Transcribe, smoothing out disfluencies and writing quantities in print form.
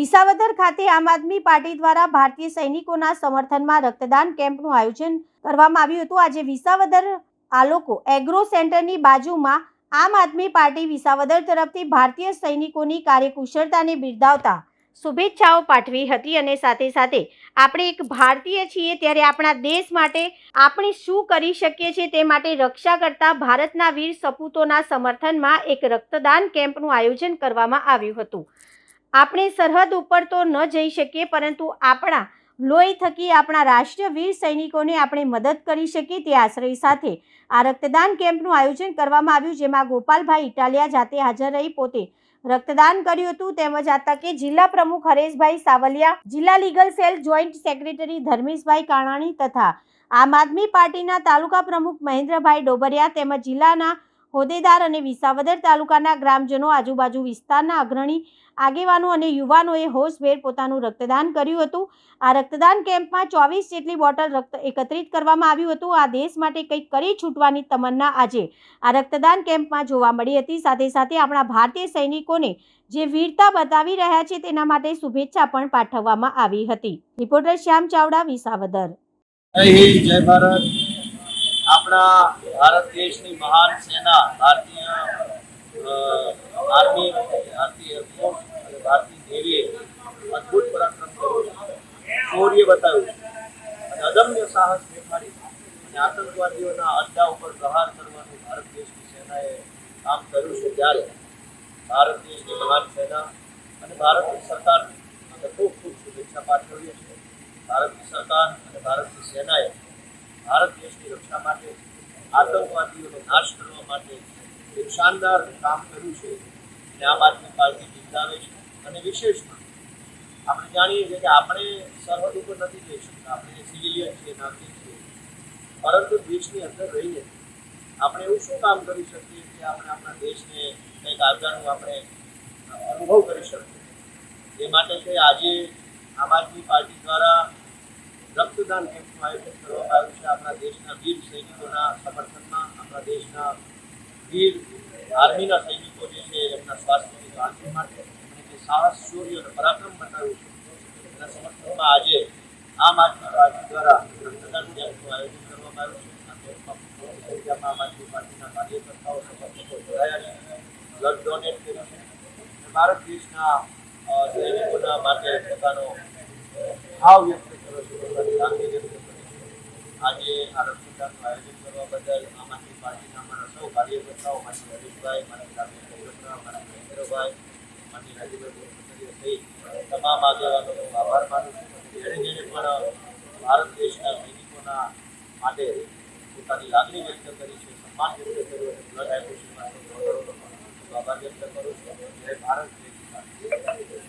વિસાવદર ખાતે આમ આદમી પાર્ટી દ્વારા ભારતીય સૈનિકોના સમર્થનમાં રક્તદાન કેમ્પનું આયોજન કરવામાં આવ્યું હતું। આજે વિસાવદર આલોકો એગ્રો સેન્ટરની બાજુમાં આમ આદમી પાર્ટી વિસાવદર તરફથી ભારતીય સૈનિકોની કાર્યકુશળતાને બિરદાવતા શુભેચ્છાઓ પાઠવી હતી અને સાથે સાથે આપણે એક ભારતીય છીએ ત્યારે આપણા દેશ માટે આપણે શું કરી શકીએ છીએ તે માટે રક્ષા કરતા ભારતના વીર સપૂતોના સમર્થનમાં એક રક્તદાન કેમ્પનું આયોજન કરવામાં આવ્યું હતું। આપણે સરહદ ઉપર તો ન જઈ શકીએ પરંતુ આપણા લોહી થકી આપણા રાષ્ટ્રીય વીર સૈનિકોને આપણે મદદ કરી શકીએ તે આશય સાથે આ રક્તદાન કેમ્પનું આયોજન કરવામાં આવ્યું, જેમાં ગોપાલભાઈ ઇટાલિયા જાતે હાજર રહી પોતે રક્તદાન કર્યું હતું। તેમજ આ તકે જિલ્લા પ્રમુખ હરેશભાઈ સાવલિયા, જિલ્લા legal cell joint secretary Dharmeshbhai કાણાણી તથા આમ આદમી પાર્ટીના તાલુકા પ્રમુખ મહેન્દ્રભાઈ ડોબરિયા તેમજ જિલ્લાના હોદ્દેદાર અને વિસાવદર તાલુકાના ગ્રામજનો, આજુબાજુ વિસ્તારના અગ્રણી આગેવાનો અને યુવાનોએ હોશભેર પોતાનું રક્તદાન કર્યું હતું। આ રક્તદાન કેમ્પમાં 24 જેટલી બોટલ રક્ત એકત્રિત કરવામાં આવ્યું હતું। આ દેશ માટે કંઈક કરી છૂટવાની તમન્ના આજે આ રક્તદાન કેમ્પમાં જોવા મળી હતી। સાથે સાથે આપણા ભારતીય સૈનિકોને જે વીરતા બતાવી રહ્યા છે તેના માટે શુભેચ્છા પણ પાઠવવામાં આવી હતી। રિપોર્ટર શ્યામ ચાવડા, વિસાવદર। જય ભારત। આપણા ભારત દેશની મહાન સેના ભારતીય આર્મી, ભારતીય એરફોર્સ અને ભારતીય નેવીએ અદ્ભુત પરાક્રમ શૌર્ય બતાવ્યું અને અદમ્ય સાહસ દેખાડી અને આતંકવાદીઓના અડ્ડા ઉપર પ્રહાર કરવાનું ભારત દેશની સેનાએ કામ કર્યું છે। ત્યારે ભારત દેશની મહાન સેના અને ભારતની સરકારને ખૂબ ખૂબ શુભેચ્છા પાઠવીએ છીએ। ભારતની સરકાર અને ભારતની સેનાએ ભારત દેશની રક્ષા માટે, આતંકવાદીઓનો નાશ કરવા માટે એક શાનદાર કામ કર્યું છે અને આમ આદમી પાર્ટી બિરદાવે છે। અને વિશેષમાં આપણે જાણીએ છીએ કે આપણે સરહદ ઉપર નથી જઈ શકતા, આપણે સિવિલિયન છીએ, નાગરિક છીએ, પરંતુ દેશની અંદર રહીને આપણે એવું શું કામ કરી શકીએ કે આપણે આપણા દેશને કંઈક આગળનું આપણે અનુભવ કરી શકીએ। એ માટે કે આજે આમ આદમી પાર્ટી દ્વારા રક્તદાન કેમ્પનું આયોજન કરવામાં આવ્યું છે। આપણા દેશના વીર સૈનિકોના સમર્થનમાં, આપણા દેશના વીર આર્મીના સૈનિકો જે છે એમના સ્વાસ્થ્યની કાળજી માટે અને જે સાહસ, શૌર્ય અને પરાક્રમ બતાવ્યું છે એના સમર્થનમાં આજે આમ આદમી પાર્ટી દ્વારા રક્તદાન કેમ્પનું આયોજન કરવામાં આવ્યું છે। આ કેમ્પમાં મોટી સંખ્યામાં આમ આદમી પાર્ટીના કાર્યકર્તાઓ, સમર્થકો જોડાયા છે, બ્લડ ડોનેટ કર્યું છે અને ભારત દેશના સૈનિકોના માટે પોતાનો ભાવ વ્યક્ત કર્યો છે, પોતાની લાગણી વ્યક્ત કરી છે। આજે આ રક્તદાનનું આયોજન કરવા બદલ આમ આદમી પાર્ટીના અમારા સૌ કાર્યકર્તાઓ, માનનીય હરીશભાઈ, માનનીય રાકેશભાઈ, માનનીય મહેન્દ્રભાઈ, માનનીય રાજેન્દ્રભાઈ સહિત તમામ આગેવાનોનો આભાર માનું છું। જેણે પણ ભારત દેશના સૈનિકોના માટે પોતાની લાગણી વ્યક્ત કરી છે, સન્માન વ્યક્ત કર્યું અને બ્લડ આપ્યું છે, આભાર વ્યક્ત કરું છું। જય ભારત, જય કિસાન।